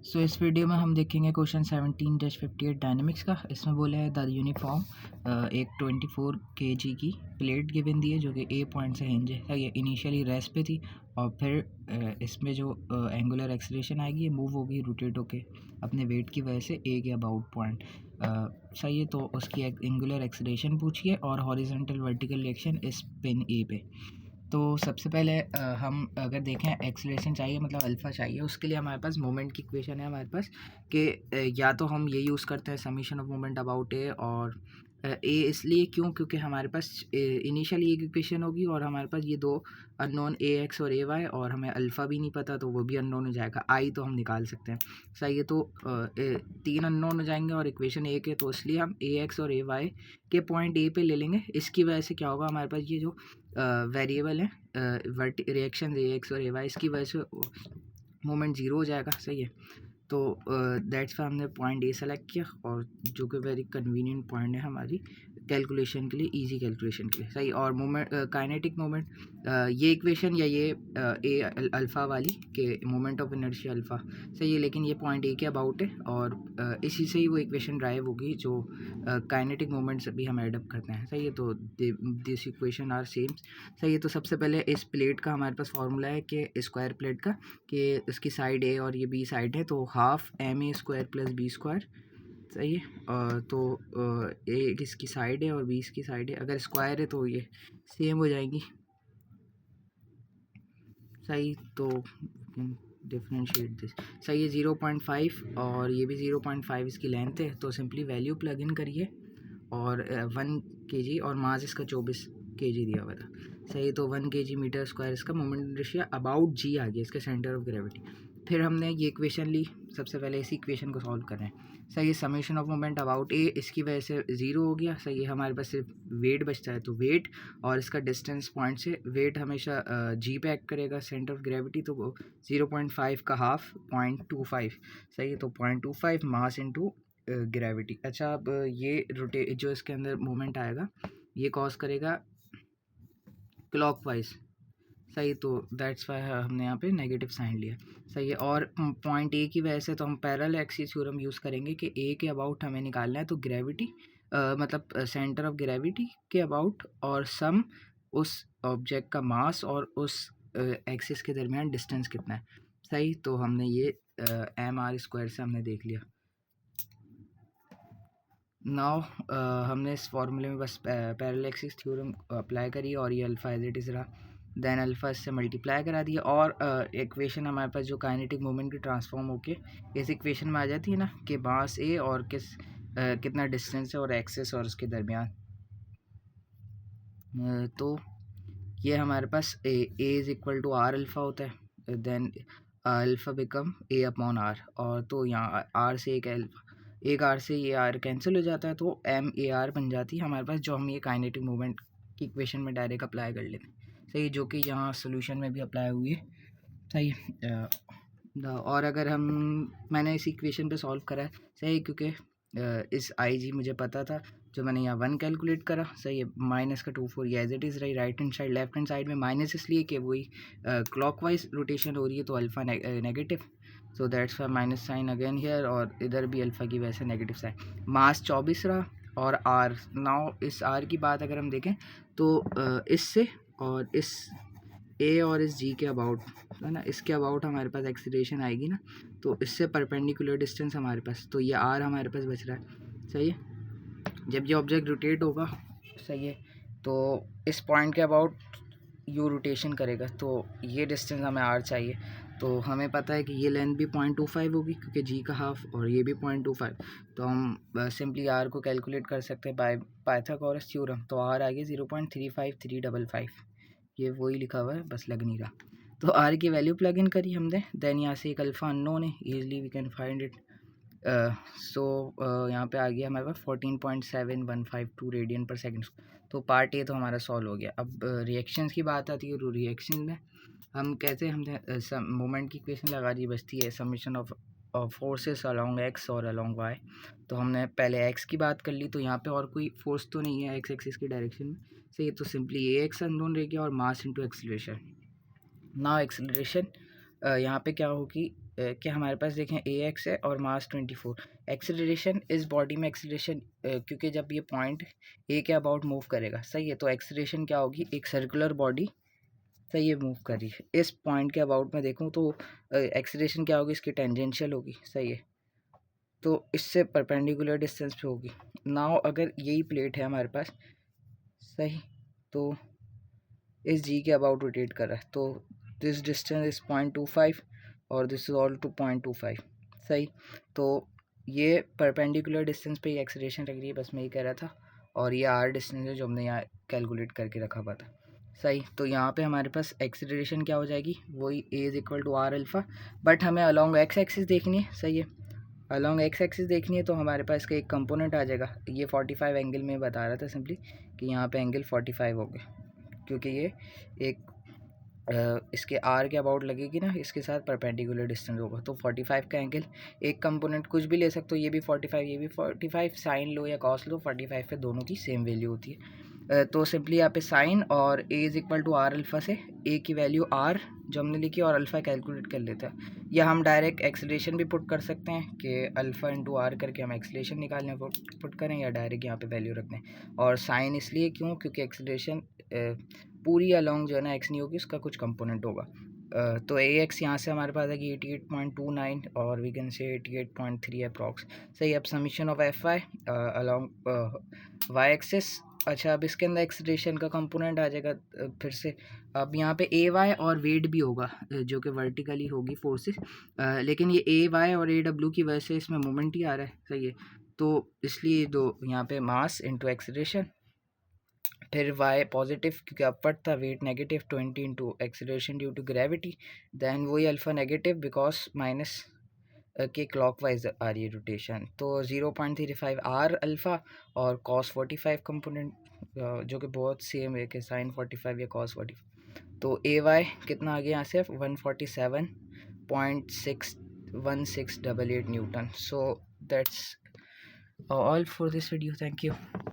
सो इस वीडियो में हम देखेंगे क्वेश्चन 17-58 डायनेमिक्स का। इसमें बोला है द यूनिफॉर्म एक 24 kg की प्लेट गिवन दी है जो कि ए पॉइंट से हिंज है। ये इनिशियली रेस्ट पे थी और फिर इसमें जो एंगुलर एक्सीलरेशन आएगी ये मूव होगी रोटेट होके अपने वेट की वजह से ए के अबाउट पॉइंट। सही है, तो उसकी एंगुलर एक्सीलरेशन पूछिए और हॉरिजॉन्टल वर्टिकल रिएक्शन इस पिन ए पे। तो सबसे पहले हम अगर देखें एक्सीलरेशन चाहिए मतलब अल्फ़ा चाहिए, उसके लिए हमारे पास मोमेंट की इक्वेशन है हमारे पास कि या तो हम ये यूज़ करते हैं समीशन ऑफ मोमेंट अबाउट ए और ए इसलिए क्योंकि हमारे पास इनिशियली एक इक्वेशन होगी और हमारे पास ये दो अननोन ए एक्स और ए वाई और हमें अल्फ़ा भी नहीं पता तो वो भी अननोन हो जाएगा। आई तो हम निकाल सकते हैं। सही है, तो तीन अननोन हो जाएंगे और इक्वेशन एक है तो इसलिए हम ए एक्स और ए वाई के पॉइंट ए पे ले लेंगे। इसकी वजह से क्या होगा, हमारे पास ये जो वेरिएबल है रिएक्शन ए एक्स और ए वाई, इसकी वजह से मोमेंट ज़ीरो हो जाएगा। सही है, तो दैट्स वाई हमने पॉइंट ए सेलेक्ट किया और जो कि वेरी कन्वीनियंट पॉइंट है हमारी कैलकुलेशन के लिए, इजी कैलकुलेशन के लिए। सही, और मोमेंट काइनेटिक मोमेंट ये इक्वेशन या ये ए अल्फ़ा वाली के मोमेंट ऑफ इनर्शिया अल्फ़ा सही है, लेकिन ये पॉइंट ए के अबाउट है और इसी से ही वो इक्वेशन ड्राइव होगी जो काइनेटिक मोमेंट्स अभी हम एडअप करते हैं। सही है, तो दिस इक्वेशन आर सेम। सही है, तो सबसे पहले इस प्लेट का हमारे पास फार्मूला है कि स्क्वायर प्लेट का कि इसकी साइड ए और ये बी साइड है तो half M A square plus B square. सही है, तो ए किसकी साइड है और बी इसकी साइड है, अगर स्क्वायर है तो ये सेम हो जाएंगी। सही, तो डिफरेंशिएट दिस। सही है, 0.5 और ये भी 0.5 इसकी लेंथ है, तो सिंपली वैल्यू प्लग इन करिए और 1 kg और मास इसका 24 kg दिया हुआ था। सही, तो 1 kg मीटर स्क्वायर इसका मोमेंट इनर्शिया अबाउट जी आ गया इसके सेंटर ऑफ ग्रेविटी। फिर हमने ये इक्वेशन ली, सबसे पहले इसी इक्वेशन को सॉल्व कर रहे हैं। सही है, समेशन ऑफ मोमेंट अबाउट ए, इसकी वजह से ज़ीरो हो गया। सही है, हमारे पास सिर्फ वेट बचता है, तो वेट और इसका डिस्टेंस पॉइंट से वेट हमेशा जी पे एक्ट करेगा सेंटर ऑफ ग्रेविटी, तो वो 0.5 का हाफ 0.25। सही है, तो 0.25 मास इंटू ग्रेविटी। अच्छा, अब ये जो इसके अंदर मोमेंट आएगा ये कॉज करेगा क्लॉकवाइज। सही, तो दैट्स वाई हमने यहाँ पे नेगेटिव साइन लिया। सही है, और पॉइंट ए की वजह से तो हम पैरेलल एक्सिस थ्योरम यूज़ करेंगे कि ए के अबाउट हमें निकालना है, तो ग्रेविटी मतलब सेंटर ऑफ ग्रेविटी के अबाउट और सम उस ऑब्जेक्ट का मास और उस एक्सिस के दरमियान डिस्टेंस कितना है। सही, तो हमने ये एम आर स्क्वायर से हमने देख लिया। नाउ हमने इस फॉर्मूले में बस पैरेलल एक्सिस थ्योरम अप्लाई करी और ये अल्फ़ा एज इट इज़ रहा, देन अल्फ़ा इससे मल्टीप्लाई करा दिया और इक्वेशन हमारे पास जो काइनेटिक मोमेंट की ट्रांसफॉर्म होके इस इक्वेशन में आ जाती है ना कि मास ए और कितना डिस्टेंस है और एक्सिस और उसके दरमियान। तो ये हमारे पास A is equal to R alpha होता है, then alpha become A upon R, और तो यहाँ आर से एक आर से ये आर कैंसिल हो जाता है, तो एम ए आर बन जाती है हमारे पास, जो हम ये काइनेटिक मूवमेंट की इक्वेशन में डायरेक्ट अप्लाई कर लेते हैं। सही, जो कि यहाँ सोल्यूशन में भी अप्लाई हुई है। सही, और अगर मैंने इस इक्वेशन पे सॉल्व करा है। सही, क्योंकि इस आई जी मुझे पता था जो मैंने यहाँ 1 कैलकुलेट करा। सही है, माइनस का 24 ये एज इट इज़ रही। Right hand side left hand side में माइनस इसलिए कि वही क्लॉकवाइज रोटेशन हो रही है तो alpha negative, so that's why minus sign again here, और इधर भी अल्फ़ा की वजह से नेगेटिव साइन। मास 24 रहा और आर, नाउ इस आर की बात अगर हम देखें तो इससे और इस ए और इस जी के अबाउट है ना, इसके अबाउट हमारे पास एक्सीलरेशन आएगी ना, तो इससे परपेंडिकुलर डिस्टेंस हमारे पास, तो ये आर हमारे पास बच रहा है। सही है, जब ये ऑब्जेक्ट रोटेट होगा, सही है, तो इस पॉइंट के अबाउट यू रोटेशन करेगा, तो ये डिस्टेंस हमें आर चाहिए। तो हमें पता है कि ये लेंथ भी 0.25 होगी क्योंकि जी का हाफ और ये भी 0.25, तो हम सिंपली आर को कैलकुलेट कर सकते हैं बाय पाइथागोरस थ्योरम। तो आर आ गया 0.35355, ये वही लिखा हुआ है बस लग नहीं रहा। तो आर की वैल्यू प्लग इन करी हमने, देन यहाँ से एक अल्फ़ा अननोन है, easily we can find it. So यहाँ पे आ गया हमारे पास 14.7152 रेडियन पर सेकंड। तो पार्ट ए तो हमारा सॉल्व हो गया। अब रिएक्शंस की बात आती है, तो रिएक्शन में हम कहते हैं हमने मोमेंट की इक्वेशन लगा दी, बचती है summation of forces along x और अलोंग वाई। तो हमने पहले एक्स की बात कर ली, तो यहाँ पे और कोई फोर्स तो नहीं है एक्स एक्सिस की डायरेक्शन में। सही, तो सिंपली ए एक्स अननोन रह गया और mass into acceleration. Now acceleration यहाँ पे क्या होगी, कि हमारे पास देखें ए एक्स है और मास 24। एक्सेलरेशन इस बॉडी में एक्सेलरेशन क्योंकि जब ये पॉइंट ए के अबाउट मूव करेगा, सही है, तो एक्सेलरेशन क्या होगी, एक सर्कुलर बॉडी, सही है, मूव कर रही है, इस पॉइंट के अबाउट में देखूँ तो एक्सेलरेशन क्या होगी, इसकी टेंजेंशियल होगी, सही है, तो इससे परपेंडिकुलर डिस्टेंस पे होगी। नाउ अगर यही प्लेट है हमारे पास, सही, तो इस जी के अबाउट रोटेट कर रहा है, तो दिस डिस्टेंस इज 0.25 और दिस इज ऑल टू 0.25, सही, तो ये परपेंडिकुलर डिस्टेंस पे ये एक्सेलरेशन लग रही है, बस मैं ये कह रहा था, और ये आर डिस्टेंस है जो हमने यहाँ कैलकुलेट करके रखा हुआ था, सही। तो यहाँ पे हमारे पास एक्सेलरेशन क्या हो जाएगी, वही A is equal to R alpha, but हमें अलॉन्ग एक्स एक्सिस देखनी है, सही है, अलॉन्ग एक्स एक्सिस देखनी है, तो हमारे पास इसका एक कंपोनेंट आ जाएगा, ये 45 एंगल में बता रहा था सिंपली कि यहाँ पे एंगल 45 हो गया, क्योंकि ये एक इसके आर के अबाउट लगेगी ना, इसके साथ परपेंडिकुलर डिस्टेंस होगा, तो 45 का एंगल, एक कंपोनेंट कुछ भी ले सकते हो, ये भी 45, ये भी 45, साइन लो या कॉस लो, 45 पे दोनों की सेम वैल्यू होती है। तो सिंपली यहाँ पे साइन और A is equal to R alpha से ए की वैल्यू आर जो हमने लिखी और अल्फ़ा कैलकुलेट कर लेते हैं, या हम डायरेक्ट एक्सेलरेशन भी पुट कर सकते हैं कि अल्फ़ा इंटू आर करके हम एक्सेलरेशन निकालने पुट करें, या डायरेक्ट यहाँ पे वैल्यू रख दें। और साइन इसलिए क्यों, क्योंकि एक्सेलरेशन पूरी अलॉन्ग जो है ना एक्स नहीं होगी, उसका कुछ कंपोनेंट होगा। तो ए एक्स यहाँ से हमारे पास है कि 88.29 और वी कैन से 88.3 अप्रॉक्स, सही। अब summation of F Y along Y axis, अच्छा अब इसके अंदर एक्सेलरेशन का कंपोनेंट आ जाएगा फिर से। अब यहाँ पे ए वाई और वेट भी होगा जो कि वर्टिकली होगी फोर्सेस, लेकिन ये ए वाई और ए डब्ल्यू की वजह से इसमें मोमेंट ही आ रहा है, सही है, तो इसलिए दो यहाँ पे मास इंटू एक्सेलरेशन, फिर वाई पॉजिटिव क्योंकि अपवर्ड था, weight negative 20 into acceleration due to gravity, then वही अल्फ़ा नेगेटिव बिकॉज माइनस के क्लॉकवाइज आ रही है रोटेशन, तो 0.35 आर अल्फ़ा और कॉस 45 कंपोनेंट जो कि बहुत सेम है कि साइन 45 या कॉस 45, तो ए वाई कितना आ गया यहाँ से 147.61688 Newton. So that's all for this video, thank you.